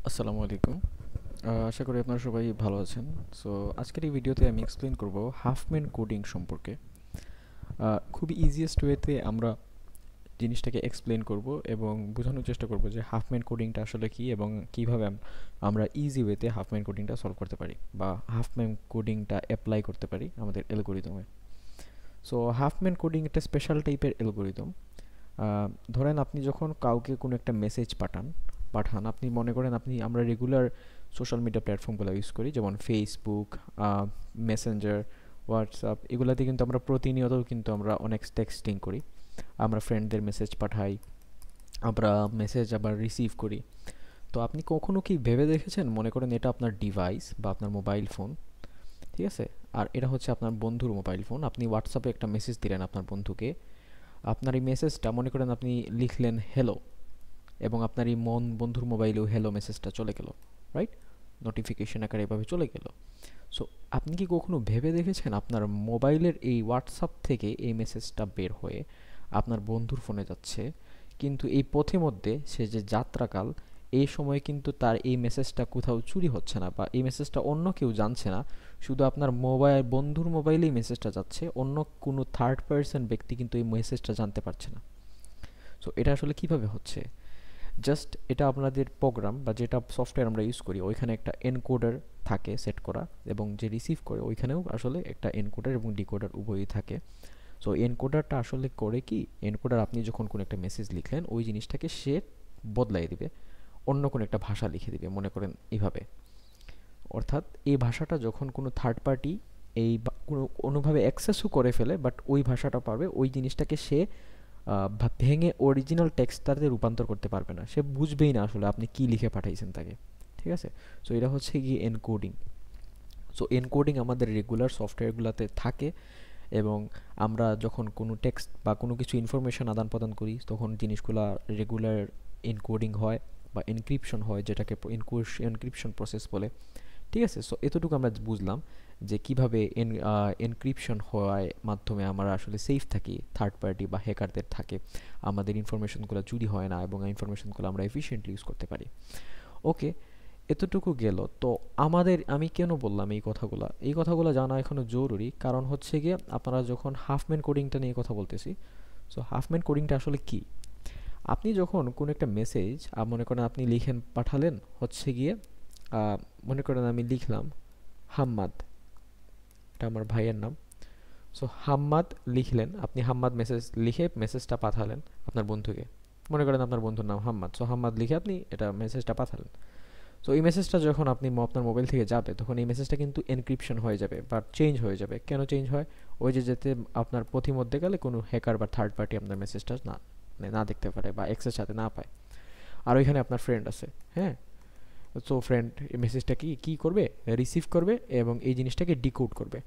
আসসালামু আলাইকুম। আশা করি আপনারা সবাই ভালো আছেন। সো আজকের এই ভিডিওতে আমি এক্সপ্লেন করব হাফম্যান কোডিং সম্পর্কে। খুবই ইজিয়েস্ট ওয়েতে আমরা জিনিসটাকে এক্সপ্লেন করব এবং বোঝানোর চেষ্টা করব যে হাফম্যান কোডিংটা আসলে কী এবং কীভাবে আমরা ইজি ওয়েতে হাফম্যান কোডিংটা সলভ করতে পারি বা হাফম্যান কোডিংটা অ্যাপ্লাই করতে পারি আমাদের অ্যালগরিদমে। সো হাফম্যান কোডিং একটা স্পেশাল টাইপের অ্যালগরিদম। ধরেন আপনি যখন কাউকে কোনো একটা মেসেজ পাঠান আপনি মনে করেন আমরা রেগুলার সোশ্যাল মিডিয়া প্ল্যাটফর্মগুলো ইউজ করি, যেমন ফেসবুক, মেসেঞ্জার, হোয়াটসঅ্যাপ। এগুলাতে কিন্তু আমরা প্রতিনিয়ত কিন্তু আমরা অনেক টেক্সটিং করি, আমরা ফ্রেন্ডদের মেসেজ পাঠাই, আমরা মেসেজ আবার রিসিভ করি। তো আপনি কখনো কি ভেবে দেখেছেন, মনে করেন এটা আপনার ডিভাইস বা আপনার মোবাইল ফোন, ঠিক আছে, আর এটা হচ্ছে আপনার বন্ধুর মোবাইল ফোন। আপনি হোয়াটসঅ্যাপে একটা মেসেজ দিলেন আপনার বন্ধুকে, আপনার এই মেসেজটা মনে করেন আপনি লিখলেন হ্যালো, এবং আপনার এই বন্ধুর মোবাইলেও হ্যালো মেসেজটা চলে গেল, রাইট? নোটিফিকেশন আকারে এভাবে চলে গেল। সো আপনি কি কখনো ভেবে দেখেছেন আপনার মোবাইলের এই হোয়াটসঅ্যাপ থেকে এই মেসেজটা বের হয়ে আপনার বন্ধুর ফোনে যাচ্ছে, কিন্তু এই পথে মধ্যে সে যে যাত্রাকাল, এই সময় কিন্তু তার এই মেসেজটা কোথাও চুরি হচ্ছে না বা এই মেসেজটা অন্য কেউ জানছে না, শুধু আপনার বন্ধুর মোবাইলেই মেসেজটা যাচ্ছে, অন্য কোনো থার্ড পার্সন ব্যক্তি কিন্তু এই মেসেজটা জানতে পারছে না। সো এটা আসলে কিভাবে হচ্ছে? জাস্ট এটা আপনাদের প্রোগ্রাম বা যেটা সফটওয়্যার আমরা ইউজ করি ওইখানে একটা এনকোডার থাকে সেট করা, এবং যে রিসিভ করে ওইখানেও আসলে একটা এনকোডার এবং ডিকোডার উভয়ই থাকে। সো এনকোডারটা আসলে করে কি, এনকোডার আপনি যখন কোনো একটা মেসেজ লিখলেন ওই জিনিসটাকে সে বদলাই দিবে, অন্য কোনো একটা ভাষা লিখে দিবে, মনে করেন এইভাবে। অর্থাৎ এই ভাষাটা যখন কোনো থার্ড পার্টি এই কোনোভাবে অ্যাক্সেসও করে ফেলে, বাট ওই ভাষাটা পারবে, ওই জিনিসটাকে সে ভেঙে অরিজিনাল টেক্সটটাতে রূপান্তর করতে পারবে না, সে বুঝবেই না আসলে আপনি কি লিখে পাঠাইছেন তাকে, ঠিক আছে? সো এটা হচ্ছে গিয়ে এনকোডিং। সো এনকোডিং আমাদের রেগুলার সফটওয়্যারগুলোতে থাকে, এবং আমরা যখন কোনো টেক্সট বা কোনো কিছু ইনফরমেশন আদান প্রদান করি তখন জিনিসগুলা রেগুলার এনকোডিং হয় বা এনক্রিপশন হয়, যেটাকে এনক্রিপশন প্রসেস বলে, ঠিক আছে? সো এতটুকু আমরা বুঝলাম যে কিভাবে এনক্রিপশন হওয়ার মাধ্যমে আমরা আসলে সেফ থাকি, থার্ড পার্টি বা হ্যাকারদের থাকে আমাদের ইনফরমেশনগুলো চুরি হয় না এবং ইনফরমেশনগুলো আমরা এফিশিয়েন্টলি ইউজ করতে পারি। ওকে, এতটুকু গেল। তো আমি কেন বললাম এই কথাগুলো জানা এখনো জরুরি, কারণ হচ্ছে গিয়ে আপনারা যখন হাফম্যান কোডিংটা নিয়ে কথা বলতেছি। সো হাফম্যান কোডিংটা আসলে কি? আপনি যখন কোনো একটা মেসেজ মনে করেন আপনি পাঠালেন হচ্ছে গিয়ে, মনে করেন আমি লিখলাম হাম্মাদ, এটা আমার ভাইয়ের নাম। সো হাম্মাদ লিখলেন, আপনি হাম্মাদ মেসেজ লিখে মেসেজটা পাঠালেন আপনার বন্ধুকে, মনে করেন আপনার বন্ধুর নাম হাম্মাদ, সো হাম্মাদ লিখে আপনি এটা মেসেজটা পাঠালেন। সো এই মেসেজটা যখন আপনার মোবাইল থেকে যাবে তখন এই মেসেজটা কিন্তু এনক্রিপশন হয়ে যাবে বা চেঞ্জ হয়ে যাবে। কেন চেঞ্জ হয়? ওই যে যাতে আপনার পথিমধ্যে গেলে কোনো হ্যাকার বা থার্ড পার্টি আপনার মেসেজটা না দেখতে পারে বা অ্যাক্সেস সাথে না পায়। আর ওইখানে আপনার ফ্রেন্ড আছে, হ্যাঁ? সো ফ্রেন্ড এই মেসেজটা কি করবে, রিসিভ করবে এবং এই জিনিসটাকে ডিকোড করবে।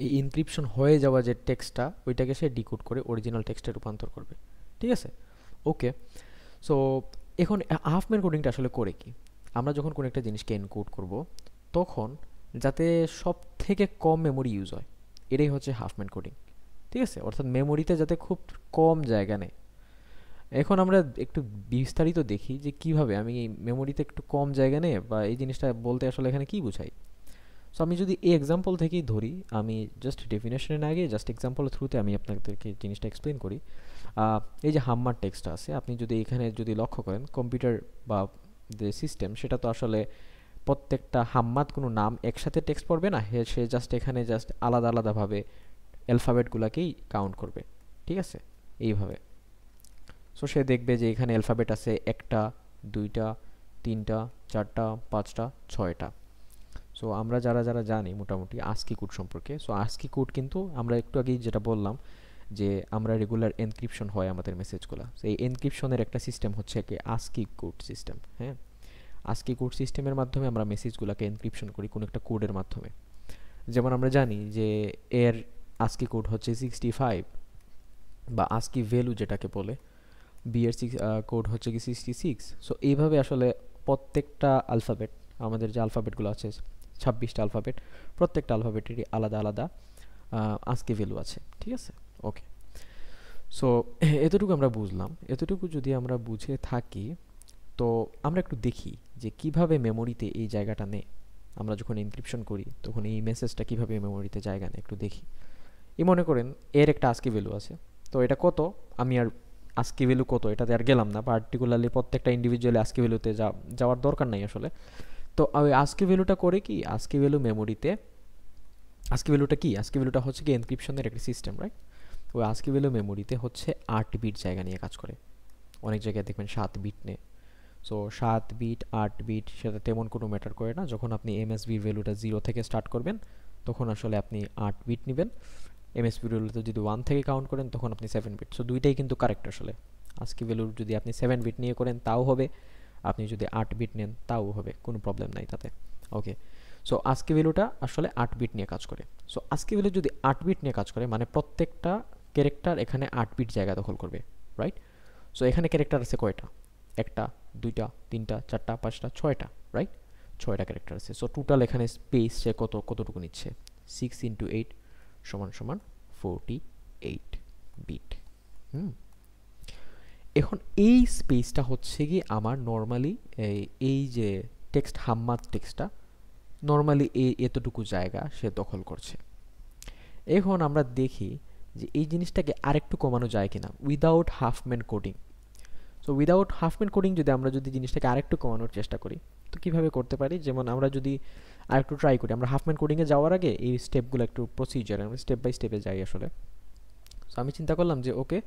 এই ইনক্রিপশন হয়ে যাওয়া যে টেক্সটটা ওইটাকে সে ডিকোড করে অরিজিনাল টেক্সটে রূপান্তর করবে, ঠিক আছে? ওকে, সো এখন হাফম্যান কোডিংটা আসলে করে কি? আমরা যখন কোনো একটা জিনিসকে এনকোড করব তখন যাতে সব থেকে কম মেমোরি ইউজ হয়, এটাই হচ্ছে হাফম্যান কোডিং, ঠিক আছে? অর্থাৎ মেমোরিতে যাতে খুব কম জায়গা নেয়। এখন আমরা একটু বিস্তারিত দেখি যে কিভাবে আমি এই মেমোরিতে একটু কম জায়গা নেই বা এই জিনিসটা বলতে আসলে এখানে কি বুঝাই। সো আমি যদি এই এক্সাম্পল থেকেই ধরি, আমি জাস্ট ডেফিনেশনের আগে জাস্ট এক্সাম্পলের থ্রুতে আমি আপনাদেরকে জিনিসটা এক্সপ্লেন করি। এই যে হাম্মার টেক্সটটা আছে, আপনি যদি এখানে যদি লক্ষ্য করেন কম্পিউটার বা যে সিস্টেম সেটা তো আসলে প্রত্যেকটা হাম্মাদ কোনো নাম একসাথে টেক্সট পড়বে না, সে জাস্ট এখানে জাস্ট আলাদা আলাদাভাবে অ্যালফাবেটগুলোকেই কাউন্ট করবে, ঠিক আছে? এইভাবে। সো সে দেখবে যে এখানে অ্যালফাবেট আছে একটা, দুইটা, তিনটা, চারটা, পাঁচটা, ছয়টা। সো আমরা যারা যারা জানি মোটামুটি আস্কি কোড সম্পর্কে, সো আস্কি কোড কিন্তু আমরা একটু আগেই যেটা বললাম যে আমরা রেগুলার এনক্রিপশন হয় আমাদের মেসেজগুলো, এই এনক্রিপশনের একটা সিস্টেম হচ্ছে কি আস্কি কোড সিস্টেম, হ্যাঁ? আস্কি কোড সিস্টেমের মাধ্যমে আমরা মেসেজগুলোকে এনক্রিপশন করি কোনো একটা কোডের মাধ্যমে। যেমন আমরা জানি যে এর আস্কি কোড হচ্ছে 65, বা আস্কি ভ্যালু যেটাকে বলে, বি এর কোড হচ্ছে কি 66। সো এইভাবে আসলে প্রত্যেকটা আলফাবেট, আমাদের যে আলফাবেটগুলো আছে 26টা আলফাবেট, প্রত্যেকটা আলফাবেটেরই আলাদা আলাদা আজকে ভ্যালু আছে, ঠিক আছে? ওকে, সো এতটুকু আমরা বুঝলাম। এতটুকু যদি আমরা বুঝে থাকি তো আমরা একটু দেখি যে কিভাবে মেমোরিতে এই জায়গাটা নেয়। আমরা যখন এনক্রিপশন করি তখন এই মেসেজটা কিভাবে মেমোরিতে জায়গা নেয় একটু দেখি। এই মনে করেন এর একটা আস্কি ভ্যালু আছে, তো এটা কত, আমি আর আস্কি ভ্যালু কত এটাতে আর গেলাম না, পার্টিকুলারলি প্রত্যেকটা ইন্ডিভিজুয়ালি আস্কি ভ্যালুতে যাওয়ার দরকার নাই আসলে। তো ওই আস্কি ভ্যালুটা করে কি, আস্কি ভ্যালু মেমোরিতে, আস্কি ভ্যালুটা কি, আস্কি ভ্যালুটা হচ্ছে কি এনক্রিপশনের একটা সিস্টেম, রাইট? ওই আস্কি ভ্যালু মেমোরিতে হচ্ছে 8 বিট জায়গা নিয়ে কাজ করে। অনেক জায়গায় দেখবেন 7 বিট নেয়। সো 7 বিট 8 বিট সেটা তেমন কোনো ম্যাটার করে না। যখন আপনি এমএসবি ভ্যালুটা 0 থেকে স্টার্ট করবেন তখন আসলে আপনি 8 বিট নেবেন। এমএসবি ভ্যালুতে যদি 1 থেকে কাউন্ট করেন তখন আপনি 7 বিট। সো দুইটাই কিন্তু কারেক্ট আসলে। আজকে ভ্যালুর যদি আপনি 7 বিট নিয়ে করেন তাও হবে, আপনি যদি 8 বিট নেন তাও হবে, কোনো প্রবলেম নাই তাতে। ওকে, সো আজকে ভ্যালুটা আসলে 8 বিট নিয়ে কাজ করে। সো আজকে ভ্যালু যদি 8 বিট নিয়ে কাজ করে মানে প্রত্যেকটা ক্যারেক্টার এখানে 8 বিট জায়গা দখল করবে, রাইট? সো এখানে ক্যারেক্টার আছে কয়টা, একটা, দুইটা, তিনটা, চারটা, পাঁচটা, ছয়টা, রাইট? 6টা ক্যারেক্টার আছে। সো টোটাল এখানে স্পেস সে কতটুকু নিচ্ছে, 6 × 8 = 48 বিট। এখন এই স্পেসটা হচ্ছে কি আমার নর্মালি এই যে টেক্সট হাম্মার টেক্সটটা নর্মালি এতটুকু জায়গা সে দখল করছে। এখন আমরা দেখি যে এই জিনিসটাকে আরেকটু কমানো যায় কিনা without Huffman coding. So without Huffman coding যদি জিনিসটাকে আরেকটু কমানোর চেষ্টা করি তো কীভাবে করতে পারি, যেমন আমরা যদি আরেকটু ট্রাই করি, আমরা হাফম্যান কোডিংয়ে যাওয়ার আগে এই স্টেপগুলো একটু প্রসিজার আমরা স্টেপ বাই স্টেপে যাই আসলে। সো আমি চিন্তা করলাম যে ওকে,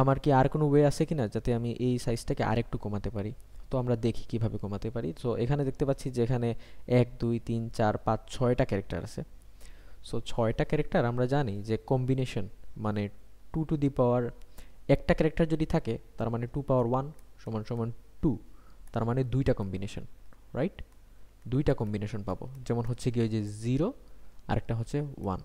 আমার কি আর কোনো ওয়ে আছে কিনা যাতে আমি এই সাইজটাকে আরেকটু কমাতে পারি। তো আমরা দেখি কিভাবে কমাতে পারি। সো এখানে দেখতে পাচ্ছি যে এখানে 1 2 3 4 5 6টা ক্যারেক্টার আছে। সো 6টা ক্যারেক্টার আমরা জানি যে কম্বিনেশন মানে 2 টু দি পাওয়ার, একটা ক্যারেক্টার যদি থাকে তার মানে 2 পাওয়ার 1 = 2, তার মানে দুইটা কম্বিনেশন, রাইট? দুইটা কম্বিনেশন পাবো, যেমন হচ্ছে কি ওই যে 0 আর একটা হচ্ছে 1।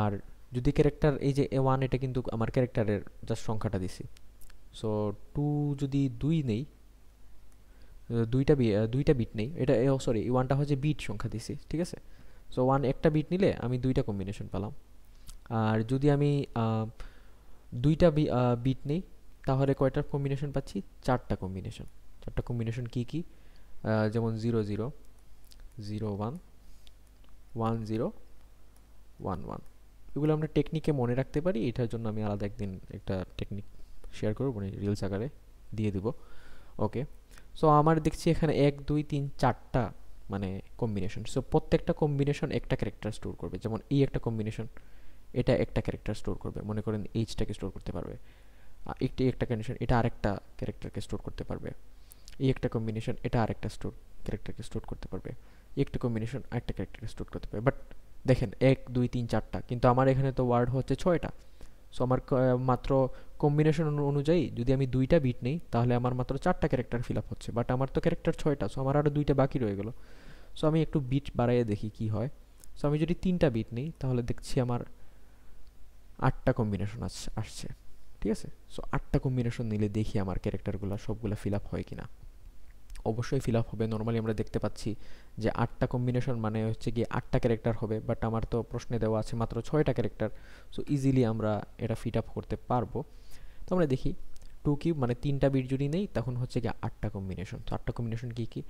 আর যদি ক্যারেক্টার এই যে 1 এটা কিন্তু আমার ক্যারেক্টারের জাস্ট সংখ্যাটা দিছি। সো 2 যদি 2 নেই, দুইটা বিট নেই, এটা সরি 1টা হচ্ছে বিট সংখ্যা দিছি, ঠিক আছে? সো 1 একটা বিট নিলে আমি দুইটা কম্বিনেশন পেলাম। আর যদি আমি দুইটা বিট নেই তাহলে কয়টা কম্বিনেশন পাচ্ছি, চারটা কম্বিনেশন। চারটা কম্বিনেশন কি কি, যেমন 0 0 0 1 1 0 1 1, এগুলো আমরা টেকনিকে মনে রাখতে পারি। এটার জন্য আমি আলাদা একদিন একটা টেকনিক শেয়ার করবো, মানে রিলস আকারে দিয়ে দিব। ওকে, সো আমার দেখছি এখানে 1 2 3 4টা মানে কম্বিনেশন। সো প্রত্যেকটা কম্বিনেশন একটা ক্যারেক্টার স্টোর করবে, যেমন এই একটা কম্বিনেশন এটা একটা ক্যারেক্টার স্টোর করবে, মনে করেন এইচটাকে স্টোর করতে পারবে। একটা কন্ডিশন এটা আরেকটা ক্যারেক্টারকে স্টোর করতে পারবে। এই একটা কম্বিনেশন এটা আরেকটা ক্যারেক্টারকে স্টোর করতে পারবে। একটা কম্বিনেশন আরেকটা ক্যারেক্টারকে স্টোর করতে পারবে। বাট দেখেন 1 2 3 4টা, কিন্তু আমার এখানে তো ওয়ার্ড হচ্ছে 6টা। সো আমার মাত্র কম্বিনেশন অনুযায়ী যদি আমি দুইটা বিট নেই তাহলে আমার মাত্র 4টা ক্যারেক্টার ফিল আপ হচ্ছে, বাট আমার তো ক্যারেক্টার 6টা। সো আমার আরও দুইটা বাকি রয়ে গেল। সো আমি একটু বিট বাড়াইয়ে দেখি কি হয়। সো আমি যদি 3টা বিট নেই তাহলে দেখছি আমার 8টা কম্বিনেশন আসছে, ঠিক আছে? সো 8টা কম্বিনেশন নিলে দেখি আমার ক্যারেক্টারগুলো সবগুলো ফিল আপ হয় কিনা। অবশ্যই ফিল আপ হবে। নর্মালি আমরা দেখতে পাচ্ছি যে 8টা কম্বিনেশন মানে হচ্ছে কি 8টা ক্যারেক্টার হবে, বাট আমার তো প্রশ্নে দেওয়া আছে মাত্র 6টা ক্যারেক্টার। সো ইজিলি আমরা এটা ফিট আপ করতে পারবো। তো আমরা দেখি 2 কিউব মানে 3টা বিট যদি নেই তখন হচ্ছে কি 8টা কম্বিনেশন। তো 8টা কম্বিনেশন কী কী,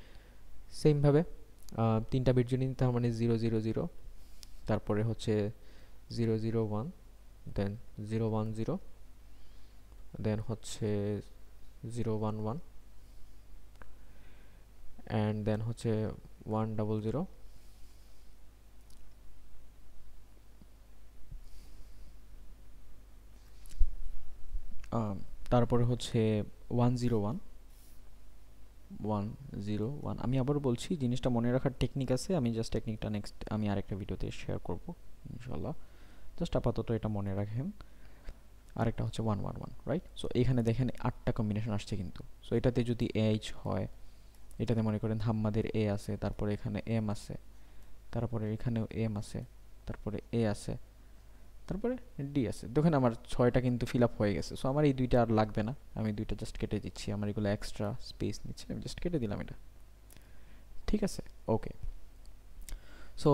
সেমভাবে 3টা বিট যদি নিই তার মানে 0 0 0, তারপরে হচ্ছে 0 0 1, দেন 0 1 0, দেন হচ্ছে 0 1 1, অ্যান্ড দেন হচ্ছে 1 0 0, তারপরে হচ্ছে 1 0 1 1 0 1। আমি আবার বলছি জিনিসটা মনে রাখার টেকনিক আছে, আমি জাস্ট টেকনিকটা নেক্সট আমি আরেকটা ভিডিওতে শেয়ার করব ইনশাল্লাহ। জাস্ট আপাতত এটা মনে রাখেন। আরেকটা হচ্ছে 1 1 1, রাইট? সো এখানে দেখেন 8টা কম্বিনেশন আসছে কিন্তু। সো এটাতে যদি এইচ হয়, এটাতে মনে করেন হাম্মাদের এ আছে, তারপরে এখানে এম আছে, তারপরে এখানেও এম আছে, তারপরে এ আছে, তারপরে ডি আছে। দেখেন আমার 6টা কিন্তু ফিল আপ হয়ে গেছে। সো আমার এই দুইটা আর লাগবে না, আমি দুইটা জাস্ট কেটে দিচ্ছি, আমার এগুলো এক্সট্রা স্পেস নিচ্ছে, আমি জাস্ট কেটে দিলাম এটা, ঠিক আছে? ওকে, সো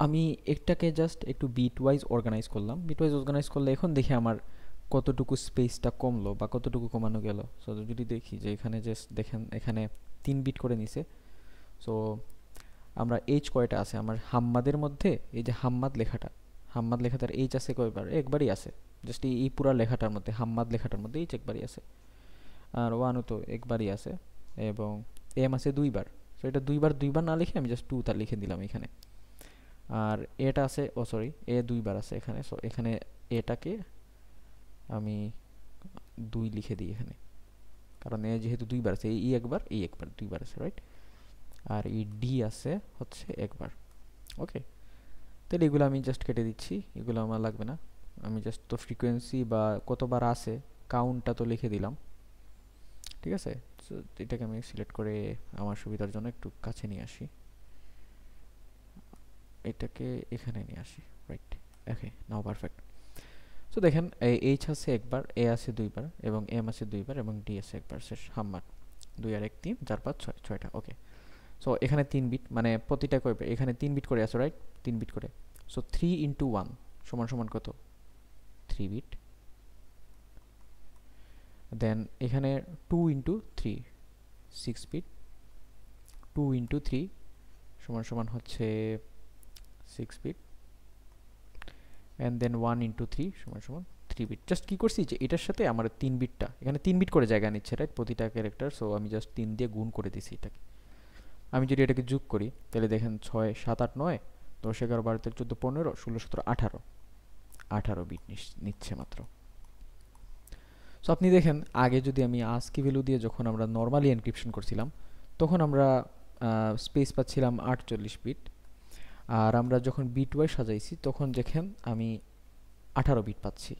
আমি এটাকে জাস্ট একটু বিট ওয়াইজ অর্গানাইজ করলাম। বিট ওয়াইজ অর্গানাইজ করলে এখন দেখি আমার কতটুকু স্পেসটা কমলো বা কতটুকু কমানো গেল। সো যদি দেখি যে এখানে জাস্ট দেখেন এখানে 3 বিট করে নিছে। সো আমরা এইচ কয়টা আছে আমার হাম্মাদের মধ্যে, এই যে হাম্মাদ লেখাটা, হাম্মাদ লেখাটার এইচ আছে কয়বার, একবারই আছে। জাস্ট এই পুরা লেখাটার মধ্যে, হাম্মাদ লেখাটার মধ্যে এইচ একবারই আছে। আর ওয়ানও তো একবারই আছে, এবং এম আছে দুইবার। সো এটা দুইবার দুইবার না লিখে আমি জাস্ট টু তার লিখে দিলাম এখানে। আর এটা আছে, ও সরি, এ দুইবার আছে এখানে। সো এখানে এটাকে আমি 2 লিখে দিই এখানে, কারণ এ যেহেতু দুইবার আছে, ই একবার, এই একবার, দুইবার আছে, রাইট। আর এই ডি আছে হচ্ছে একবার। ওকে, তাহলে এগুলো আমি জাস্ট কেটে দিচ্ছি, এগুলো আমার লাগবে না। আমি জাস্ট তো ফ্রিকোয়েন্সি বা কতবার আছে কাউন্টটা তো লিখে দিলাম, ঠিক আছে। সো এটাকে আমি সিলেক্ট করে আমার সুবিধার জন্য একটু কাছে নিয়ে আসি, এটাকে এখানে নিয়ে আসি, রাইট। ওকে, নাও পারফেক্ট। সো দেখেন এইচ আছে একবার, এ আছে দুইবার, এবং এম আছে দুইবার, এবং ডি আছে একবার। শেষ, হাম্মার 2 আর 1 3 4 5 6, 6টা। ওকে, সো এখানে 3 বিট, মানে প্রতিটা কয়বার, এখানে 3 বিট করে আছে, রাইট, 3 বিট করে। সো 3 ইন্টু 1 সমান সমান কত, 3 বিট। দেন এখানে 2 ইন্টু 3 6 বিট, 2 ইন্টু 3 সমান সমান হচ্ছে 6 বিট, অ্যান্ড দেন 1 ইন্টু 3 সমান সমান 3 বিট। জাস্ট কি করছি যে এটার সাথে আমার 3 বিটটা এখানে 3 বিট করে জায়গা নিচ্ছে, রাইট, প্রতিটা ক্যারেক্টার। সো আমি জাস্ট 3 দিয়ে গুণ করে দিছি এটাকে। আমি যদি এটাকে যোগ করি তাহলে দেখেন 6 7 8 9 10 11 12 13 14 15 16 17 18, 18 বিট নিচ্ছে মাত্র। সো আপনি দেখেন আগে যদি আমি আস্কি ভ্যালু দিয়ে যখন আমরা নর্মালি এনক্রিপশন করছিলাম, তখন আমরা স্পেস পাচ্ছিলাম 48 বিট। আর আমরা যখন বিট ওয়াইজ সাজাইছি তখন দেখেন আমি 18 বিট পাচ্ছি।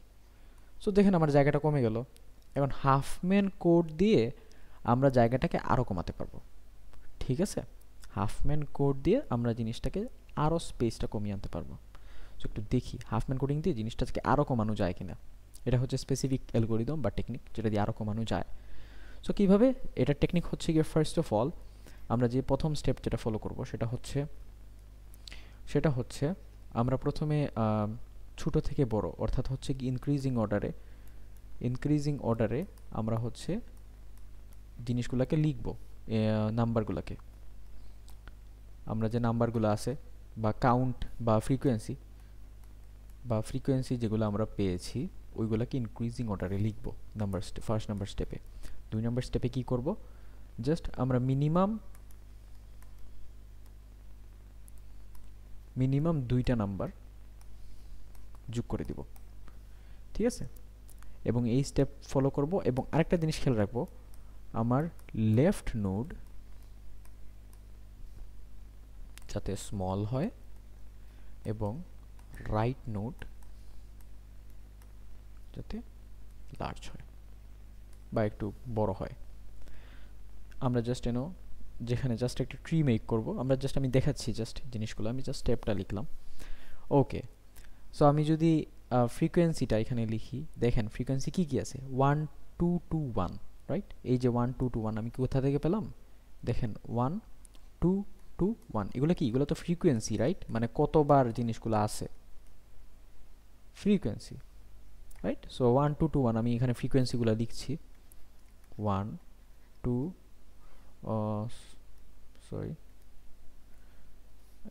সো দেখেন আমার জায়গাটা কমে গেল। এখন হাফম্যান কোড দিয়ে আমরা জায়গাটাকে আরও কমাতে পারবো, ঠিক আছে। হাফম্যান কোড দিয়ে আমরা জিনিসটাকে আরও স্পেসটা কমিয়ে আনতে পারবো। সো একটু দেখি হাফম্যান কোডিং দিয়ে জিনিসটাকে আরও কমানো যায় কিনা। এটা হচ্ছে স্পেসিফিক অ্যালগোরিদম বা টেকনিক যেটা দিয়ে আরও কমানো যায়। সো কীভাবে, এটার টেকনিক হচ্ছে গিয়ে, ফার্স্ট অফ অল আমরা যে প্রথম স্টেপ যেটা ফলো করব সেটা হচ্ছে আমরা প্রথমে ছোটো থেকে বড়, অর্থাৎ হচ্ছে কি ইনক্রিজিং অর্ডারে আমরা হচ্ছে জিনিসগুলোকে লিখব, নাম্বারগুলোকে। আমরা যে নাম্বারগুলো আছে বা কাউন্ট বা ফ্রিকোয়েন্সি যেগুলো আমরা পেয়েছি ওইগুলোকে ইনক্রিজিং অর্ডারে লিখব ফার্স্ট নাম্বার স্টেপে। 2 নাম্বার স্টেপে কি করব, জাস্ট আমরা মিনিমাম 2টা নাম্বার যোগ করে দিব, ঠিক আছে। এবং এই স্টেপ ফলো করব, এবং আরেকটা জিনিস খেয়াল রাখবো, আমার লেফট নোড যাতে স্মল হয় এবং রাইট নোড যাতে লার্জ হয় বা একটু বড় হয়। আমরা জাস্ট যেখানে জাস্ট একটা ট্রি মেক করব, আমি দেখাচ্ছি জাস্ট জিনিসগুলো, আমি জাস্ট স্টেপটা লিখলাম। ওকে, সো আমি যদি ফ্রিকোয়েন্সিটা এখানে লিখি, দেখেন ফ্রিকোয়েন্সি কি কি আছে, 1 2 2 1, রাইট। এই যে 1 2 2 1 আমি কোথা থেকে পেলাম, দেখেন 1 2 2 1, এগুলো কি, এগুলো তো ফ্রিকোয়েন্সি, রাইট, মানে কতবার জিনিসগুলো আছে ফ্রিকোয়েন্সি, রাইট। সো 1 2 2 1 আমি এখানে ফ্রিকোয়েন্সিগুলো লিখছি। 1 2 সরি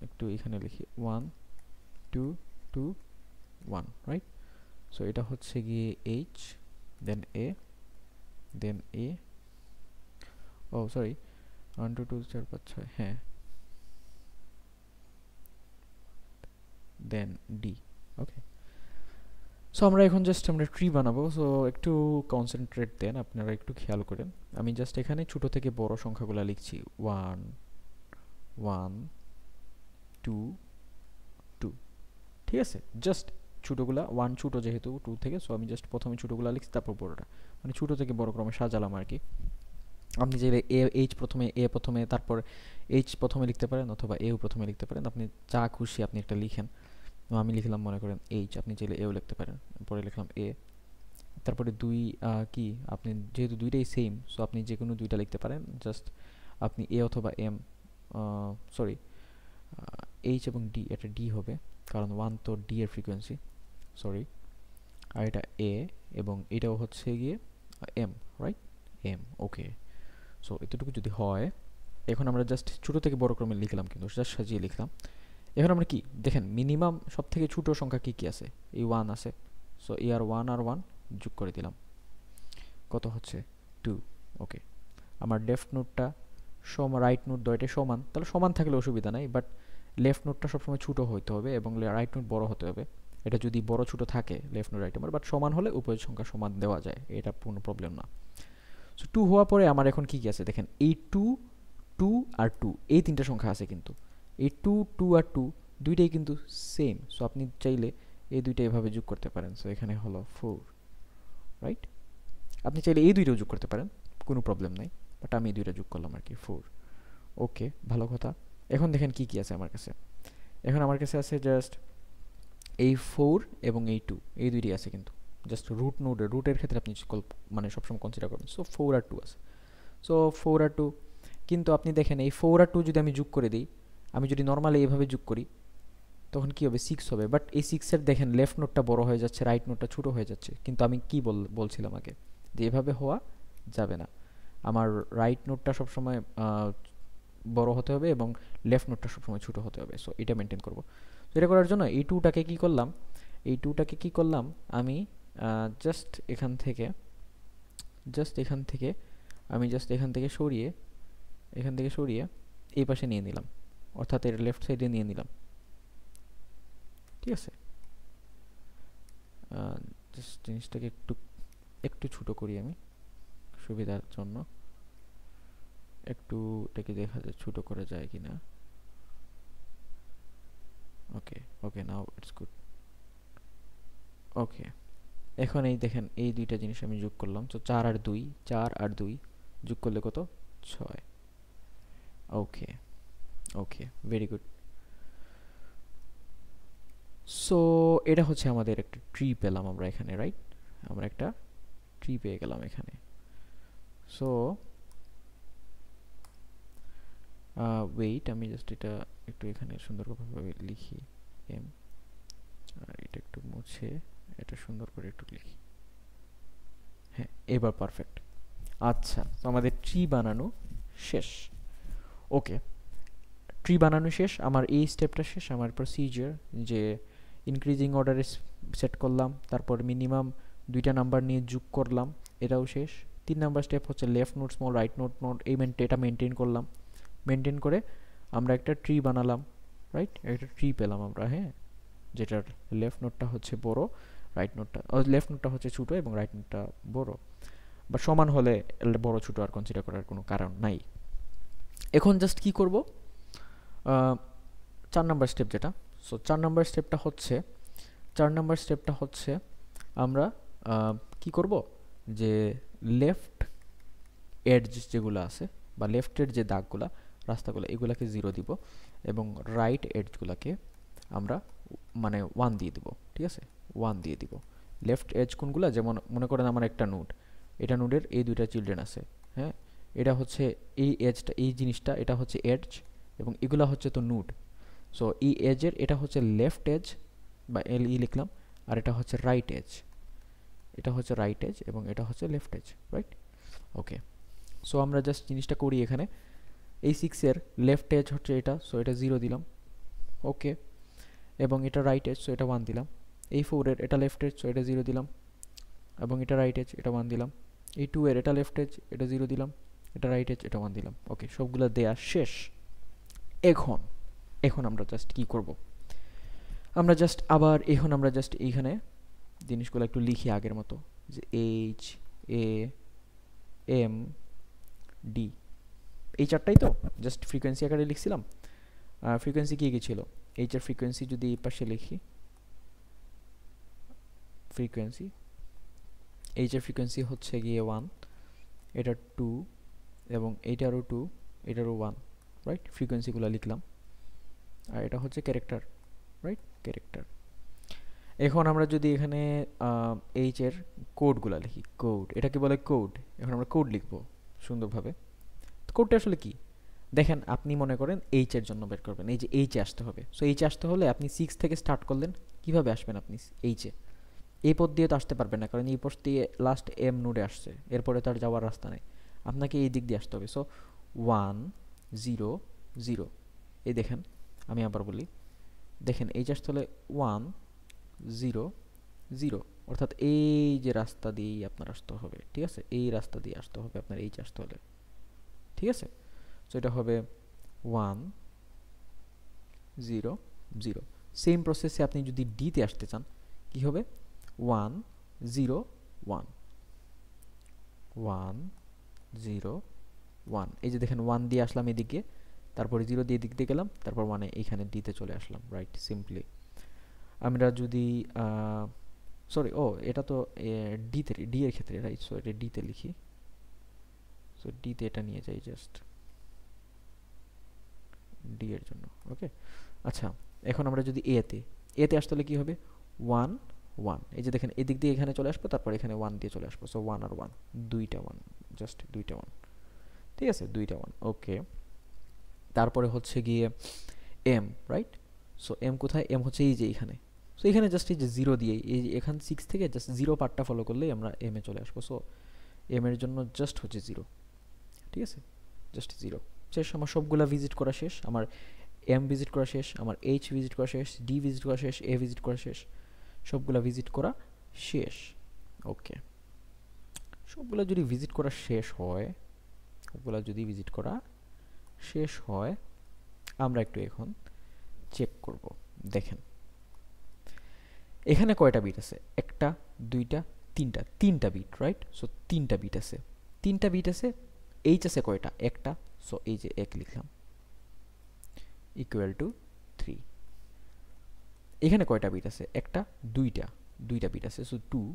একটু এখানে লিখি, 1 2 2 1, রাইট। সো এটা হচ্ছে গিয়ে এইচ, দেন এ, দেন এ, ও সরি 1 2 2 4 5 6, হ্যাঁ, দেন ডি। ওকে, সো আমরা এখন জাস্ট আমরা ট্রি বানাবো। সো একটু কনসেন্ট্রেট দেন, আপনারা একটু খেয়াল করেন। আমি জাস্ট এখানে ছোট থেকে বড় সংখ্যাগুলো লিখছি, 1 1 2 2, ঠিক আছে। জাস্ট ছোটোগুলা, 1 ছোটো যেহেতু 2 থেকে, সো আমি জাস্ট প্রথমে ছোটোগুলা লিখছি, তারপর বড়টা, মানে ছোটো থেকে বড় ক্রমে সাজালাম আর কি। আপনি যে এ প্রথমে তারপর এইচ প্রথমে লিখতে পারেন, অথবা এও প্রথমে লিখতে পারেন, আপনি যা খুশি আপনি একটা লিখেন। আমি লিখলাম মনে করেন এইচ, আপনি চাইলে এও লিখতে পারেন, পরে লিখলাম এ, তারপরে 2 কি, আপনি যেহেতু দুইটাই সেম, সো আপনি যে কোনো দুইটা লিখতে পারেন। জাস্ট আপনি এ অথবা এম, সরি এইচ এবং ডি, এটা ডি হবে কারণ 1 তো ডি এর ফ্রিকোয়েন্সি, সরি। আর এটা এ, এবং এটাও হচ্ছে গিয়ে এম, রাইট? এম, ওকে। সো এতটুকু যদি হয়, এখন আমরা জাস্ট ছোটো থেকে বড় ক্রমে লিখলাম, কিন্তু জাস্ট সাজিয়ে লিখলাম। এখন আমরা কি দেখেন, মিনিমাম সব থেকে ছোটো সংখ্যা কী কী আছে? এই 1 আছে। সো এই আর 1 আর 1 যোগ করে দিলাম, কত হচ্ছে? 2। ওকে, আমার লেফট নোটটা রাইট নোট দুইটাই সমান, তাহলে সমান থাকলে অসুবিধা নাই, বাট লেফট নোটটা সবসময় ছোটো হইতে হবে এবং রাইট নোট বড় হতে হবে। এটা যদি বড় ছোটো থাকে left note right note, but সমান হলে উভয় সংখ্যা সমান দেওয়া যায়, এটা কোনো প্রবলেম না। সো 2 হওয়ার পরে আমার এখন কী কী আছে দেখেন, এই 2, 2 আর 2, এই তিনটা সংখ্যা আছে, কিন্তু এই 2, 2 আর 2 দুইটাই কিন্তু সেম। সো আপনি চাইলে এই দুইটা এভাবে যোগ করতে পারেন। সো এখানে হলো 4, রাইট? আপনি চাইলে এই দুইটাও যোগ করতে পারেন, কোনো প্রবলেম নাই, বাট আমি এই দুইটা যোগ করলাম আর কি, 4। ওকে, ভালো কথা। এখন দেখেন কি কি আছে আমার কাছে। এখন আমার কাছে আছে জাস্ট এই 4 এবং এই 2, এই দুইটাই আছে, কিন্তু জাস্ট রুটের ক্ষেত্রে আপনি মানে সবসময় কনসিডার করবেন। সো 4 আর 2 আছে। সো 4 আর 2, কিন্তু আপনি দেখেন এই 4 আর 2 যদি আমি যোগ করে দিই, আমি যদি নর্মালি এইভাবে যোগ করি, তখন কী হবে? 6 হবে। বাট এই 6-এর দেখেন লেফট নোটটা বড় হয়ে যাচ্ছে, রাইট নোটটা ছোটো হয়ে যাচ্ছে। কিন্তু আমি কি বলছিলাম আগে, যে এভাবে হওয়া যাবে না। আমার রাইট নোটটা সবসময় বড় হতে হবে এবং লেফট নোটটা সবসময় ছোটো হতে হবে। সো এটা মেনটেন করবো। তো এটা করার জন্য এই 2টাকে কী করলাম, আমি জাস্ট এখান থেকে আমি এখান থেকে সরিয়ে এই পাশে নিয়ে নিলাম, অর্থাৎ এর লেফট সাইডে নিয়ে নিলাম। ঠিক আছে, জাস্ট জিনিসটাকে একটু ছোটো করি আমি সুবিধার জন্য, একটু এটাকে দেখা যায় ছোটো করা যায় কি না। ওকে, নাও ইটস গুড। ওকে, এখন এই দেখেন এই দুইটা জিনিস আমি যোগ করলাম। তো 4 আর 2 যোগ করলে কত? 6। ওকে, ভেরি গুড। সো এটা হচ্ছে আমাদের একটা ট্রি পেলাম আমরা এখানে, রাইট? আমরা একটা ট্রি পেয়ে গেলাম এখানে। সো ওয়েট, আমি জাস্ট এটা একটু এখানে সুন্দরভাবে লিখি, এম, আর এটা একটু মুছে এটা সুন্দর করে একটু লিখি। হ্যাঁ, এবার পারফেক্ট। আচ্ছা, তো আমাদের ট্রি বানানো শেষ। ওকে, ট্রি বানানো শেষ, আমার এই স্টেপটা শেষ। আমার প্রসিজার যে ইনক্রিজিং অর্ডারে সেট করলাম, তারপর মিনিমাম 2টা নাম্বার নিয়ে যোগ করলাম, এটাও শেষ। 3 নাম্বার স্টেপ হচ্ছে left note small, right note এটা মেনটেন করলাম। মেনটেন করে আমরা একটা ট্রি বানালাম, রাইট? একটা ট্রি পেলাম আমরা, হ্যাঁ, যেটার লেফট নোটটা হচ্ছে বড়, লেফট নোটটা হচ্ছে ছোটো এবং রাইট নোটটা বড়, বা সমান হলে বড় ছোটো আর কনসিডার করার কোনো কারণ নাই। এখন জাস্ট কি করব, 4 নাম্বার স্টেপ যেটা। সো 4 নাম্বার স্টেপটা হচ্ছে আমরা কি করব, যে লেফট এডজ যেগুলো আছে, বা লেফটের যে দাগগুলা, রাস্তাগুলো, এগুলাকে 0 দিব এবং রাইট এডজগুলোকে আমরা মানে 1 দিয়ে দিব। ঠিক আছে, 1 দিয়ে দিব। লেফট এজ কোনগুলা, যেমন মনে করেন আমার একটা নোড, এটা নোডের এই দুইটা চিলড্রেন আছে, হ্যাঁ, এটা হচ্ছে এই এজটা, এই জিনিসটা, এটা হচ্ছে এজ এবং এগুলা হচ্ছে তো নোড। সো এই এজের এটা হচ্ছে লেফট এজ, বা লিখলাম, আর এটা হচ্ছে রাইট এজ, এবং এটা হচ্ছে লেফট এজ, রাইট? ওকে, সো আমরা জাস্ট জিনিসটা করি এখানে। এই 6-এর লেফট এজ হচ্ছে এটা, সো এটা 0 দিলাম। ওকে, এবং এটা রাইট এজ, সো এটা 1 দিলাম। এই 4-এর এটা লেফট এজ, সো এটা 0 দিলাম, এবং এটা রাইট এজ, এটা 1 দিলাম। এই 2-এর এটা লেফট এজ, এটা 0 দিলাম, এটা রাইট এজ, এটা 1 দিলাম। ওকে, সবগুলো দেয়া শেষ। এখন আমরা জাস্ট কি করব, আমরা জাস্ট এইখানে জিনিসগুলো একটু লিখি আগের মতো, যে এইচ, এ, এম, ডি, এই চারটাই তো জাস্ট ফ্রিকোয়েন্সি আকারে লিখছিলাম। ফ্রিকোয়েন্সি কি ছিল, এইচ এর ফ্রিকোয়েন্সি যদি এই পাশে লিখি, এইচ এর ফ্রিকোয়েন্সি হচ্ছে গিয়ে 1, এটা 2, এবং এইটারও 2, এটারও 1, রাইট? ফ্রিকোয়েন্সিগুলো লিখলাম। আর এটা হচ্ছে ক্যারেক্টার, রাইট? ক্যারেক্টার। এখন আমরা যদি এখানে এইচ এর কোডগুলো লিখি, এটাকে বলে কোড। এখন আমরা কোড লিখবো সুন্দরভাবে। কোডটা আসলে কি দেখেন, আপনি মনে করেন এইচ এর জন্য বের করবেন, এই যে এইচে আসতে হবে। সো এইচে আসতে হলে আপনি 6 থেকে স্টার্ট করলেন, কিভাবে আসবেন আপনি এইচে? এই পথ দিয়ে তো আসতে পারবে না, কারণ এই পথ দিয়ে লাস্ট এম নোডে আসছে, এরপরে তো আর যাওয়ার রাস্তা নেই, আপনাকে এই দিক দিয়ে আসতে হবে। সো 1 0 0, এই দেখেন আমি আবার বলি, দেখেন এই যে আসতে হলে 1 0 0, অর্থাৎ এই যে রাস্তা দিয়েই আপনার আসতে হবে, ঠিক আছে, এই রাস্তা দিয়ে আসতে হবে আপনার এই যে আসতে হলে, ঠিক আছে। সো এটা হবে 1 0 0। সেম প্রসেসে আপনি যদি ডিতে আসতে চান কি হবে, 1 0 1 1 0 1, এই যে দেখেন 1 দিয়ে আসলাম এদিকে, তারপরে 0 দিয়ে দিক দিয়ে গেলাম, তারপর মানে এইখানে ডিতে চলে আসলাম, রাইট। সিম্পলি আমরা যদি সরি, ও এটা তো ডিতে, ডি এর ক্ষেত্রে, রাইট। সো এটা ডিতে লিখি, সো ডিতে এটা নিয়ে যাই জাস্ট ডি এর জন্য, ওকে। আচ্ছা, এখন আমরা যদি এতে আসতে হলে কি হবে, 1 1, এই যে দেখেন এদিক দিয়ে এখানে চলে আসবো, তারপর এখানে 1 দিয়ে চলে আসবো। সো 1 আর 1, দুইটা 1, জাস্ট দুইটা 1, ঠিক আছে, দুইটা 1, ওকে। তারপরে হচ্ছে গিয়ে এম, রাইট। সো এম কোথায়, এম হচ্ছে এই যে এখানে। সো এখানে জাস্ট এই যে 0 দিয়ে, এই যে এখান 6 থেকে জাস্ট 0 পার্টটা ফলো করলেই আমরা এম এ চলে আসবো। সো এম এর জন্য জাস্ট হচ্ছে 0, ঠিক আছে, জাস্ট 0। শেষ, আমার সবগুলা ভিজিট করা শেষ, আমার এম ভিজিট করা শেষ, আমার এইচ ভিজিট করা শেষ, ডি ভিজিট করা শেষ, এ ভিজিট করা শেষ, সবগুলা ভিজিট করা শেষ, ওকে। সবগুলা যদি ভিজিট করা শেষ হয়, সবগুলা যদি ভিজিট করা শেষ হয়, আমরা একটু এখন চেক করব। দেখেন এখানে কয়টা বিট আছে, একটা দুইটা তিনটা, তিনটা বিট, রাইট। সো তিনটা বিট আছে, তিনটা বিট আছে। এইচ আছে কয়টা, একটা। সো এই যে 1 লিখলাম, ইকুয়াল টু 3। এখানে কয়টা বিট আছে, একটা দুইটা, দুইটা বিট আছে। সো 2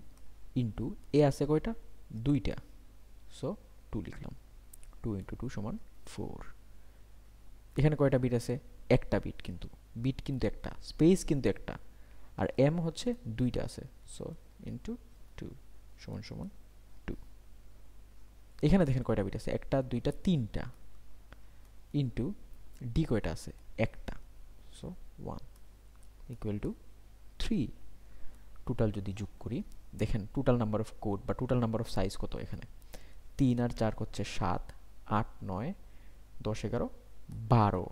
ইন্টু এ আছে কয়টা, দুইটা। সো 2 লিখলাম, 2 ইন্টু 2 সমান 4। এখানে কয়টা বিট আছে, একটা বিট, কিন্তু বিট কিন্তু একটা, স্পেস কিন্তু একটা, আর এম হচ্ছে দুইটা আছে। সো ইন্টু 2 সমান সমান 2। এখানে দেখেন কয়টা বিট আছে, একটা দুইটা তিনটা, ইন্টু ডি কয়টা আছে, একটা। So 1 equal to 3। টোটাল যদি যোগ করি, দেখেন টোটাল নাম্বার অফ কোড বা টোটাল নাম্বার অফ সাইজ কত, এখানে 3 আর 4 হচ্ছে 7, 8 9 10 11 12,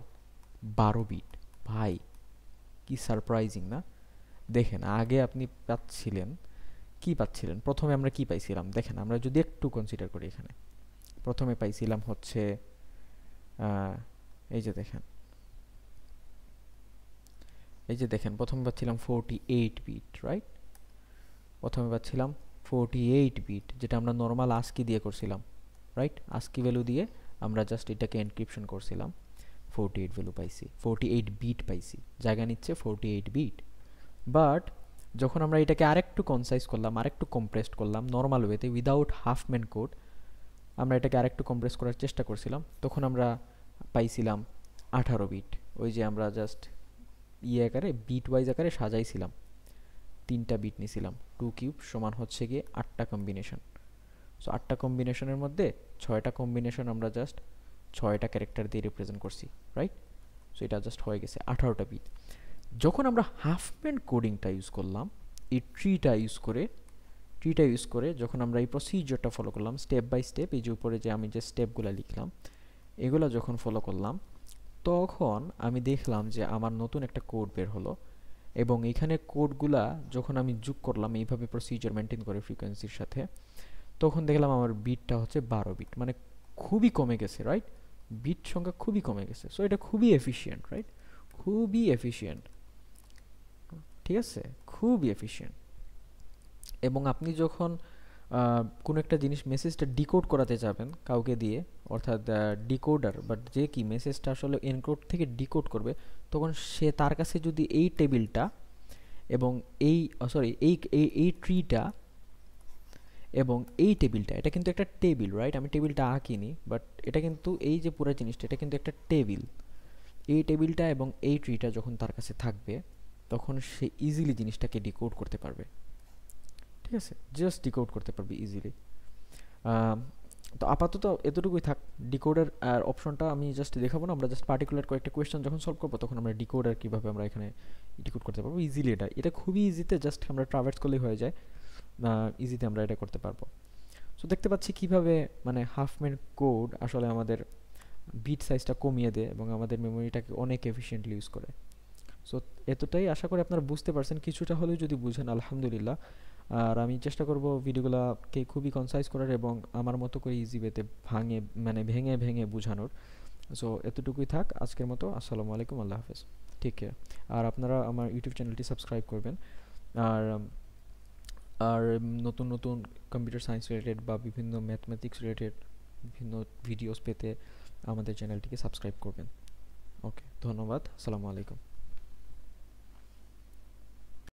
12 বিট। ভাই কি সারপ্রাইজিং না। দেখেন আগে আপনি পাচ্ছিলেন কি পাচ্ছিলেন, প্রথমে আমরা কি পাইছিলাম, দেখেন আমরা যদি একটু কনসিডার করি, এখানে প্রথমে পাইছিলাম হচ্ছে এই যে দেখেন, এই যে দেখেন প্রথমে পাচ্ছিলাম 48 বিট, রাইট। প্রথমে পাচ্ছিলাম 48 বিট, যেটা আমরা নর্মাল আস্কি দিয়ে করছিলাম, রাইট। আস্কি ভ্যালু দিয়ে আমরা জাস্ট এটাকে এনক্রিপশন করছিলাম, 48 ভ্যালু পাইছি, 48 বিট পাইছি, জায়গা নিচ্ছে 48 বিট। বাট যখন আমরা এটাকে আরেকটু কনসাইজ করলাম, আরেকটু কম্প্রেসড করলাম নর্মাল ওয়েতে, উইদাউট হাফ ম্যান কোড, আমরা এটাকে আরেকটু কম্প্রেস করার চেষ্টা করছিলাম, তখন আমরা পাইছিলাম 18 বিট। ওই যে আমরা জাস্ট আকারে বিট ওয়াইজ আকারে সাজাইছিলাম, তিনটা বিট নিছিলাম, 2 কিউব সমান হচ্ছে গিয়ে 8টা কম্বিনেশন। সো 8টা কম্বিনেশনের মধ্যে 6টা কম্বিনেশন আমরা জাস্ট 6টা ক্যারেক্টার দিয়ে রিপ্রেজেন্ট করছি, রাইট। সো এটা জাস্ট হয়ে গেছে 18টা বিট। যখন আমরা হাফম্যান কোডিংটা ইউজ করলাম, এই ট্রিটা ইউজ করে যখন আমরা এই প্রসিজারটা ফলো করলাম স্টেপ বাই স্টেপ, এই যে উপরে যে আমি যে স্টেপগুলো লিখলাম এগুলো যখন ফলো করলাম, তখন আমি দেখলাম যে আমার নতুন একটা কোড বের হলো, এবং এখানে কোডগুলা যখন আমি যোগ করলাম এইভাবে প্রসিজার মেনটেন করে ফ্রিকোয়েন্সির সাথে, তখন দেখলাম আমার বিটটা হচ্ছে 12 বিট, মানে খুবই কমে গেছে, রাইট। বিট সংখ্যা খুবই কমে গেছে। সো এটা খুবই এফিশিয়েন্ট, রাইট, খুবই এফিশিয়েন্ট, ঠিক আছে, খুবই এফিশিয়েন্ট। এবং আপনি যখন কোনো একটা জিনিস মেসেজটা ডিকোড করাতে যাবেন কাউকে দিয়ে, অর্থাৎ ডিকোডার, বাট যে কি মেসেজটা আসলে এনকোড থেকে ডিকোড করবে, তখন সে তার কাছে যদি এই টেবিলটা এবং এই সরি এই ট্রিটা এবং এই টেবিলটা, এটা কিন্তু একটা টেবিল, রাইট। আমি টেবিলটা আঁকিনি, বাট এটা কিন্তু এই যে পুরো জিনিসটা, এটা কিন্তু একটা টেবিল। এই টেবিলটা এবং এই ট্রিটা যখন তার কাছে থাকবে, তখন সে ইজিলি জিনিসটাকে ডিকোড করতে পারবে, ঠিক আছে, জাস্ট ডিকোড করতে পারবে ইজিলি। তো আপাতত এতটুকুই থাক। ডিকোডার আর অপশনটা আমি জাস্ট দেখাবো না, আমরা জাস্ট পার্টিকুলার কয়েকটা কোয়েশ্চেন যখন সলভ করবো তখন আমরা ডিকোডার কীভাবে আমরা এখানে ডিকোড করতে পারবো ইজিলি। এটা খুবই ইজিতে, জাস্ট আমরা ট্রাভার্স করলেই হয়ে যায়, ইজিতে আমরা এটা করতে পারবো। সো দেখতে পাচ্ছি কিভাবে মানে হাফ মেন কোড আসলে আমাদের বিট সাইজটা কমিয়ে দেয় এবং আমাদের মেমোরিটাকে অনেক এফিশিয়েন্টলি ইউজ করে। সো এতটাই আশা করি আপনারা বুঝতে পারছেন, কিছুটা হলেও যদি বুঝেন আলহামদুলিল্লাহ। আর আমি চেষ্টা করব ভিডিওগুলোকে খুবই কনসাইজ করার এবং আমার মতো করে ইজি ওয়েতে ভেঙে ভেঙে বোঝানোর। সো এতটুকুই থাক আজকের মতো। আসসালামু আলাইকুম, আল্লাহ হাফেজ, টেক কেয়ার। আর আপনারা আমার ইউটিউব চ্যানেলটি সাবস্ক্রাইব করবেন। আর আর নতুন নতুন কম্পিউটার সায়েন্স রিলেটেড বা বিভিন্ন ম্যাথমেটিক্স রিলেটেড বিভিন্ন ভিডিওস পেতে আমাদের চ্যানেলটিকে সাবস্ক্রাইব করবেন। ওকে, ধন্যবাদ, আসসালামু আলাইকুম।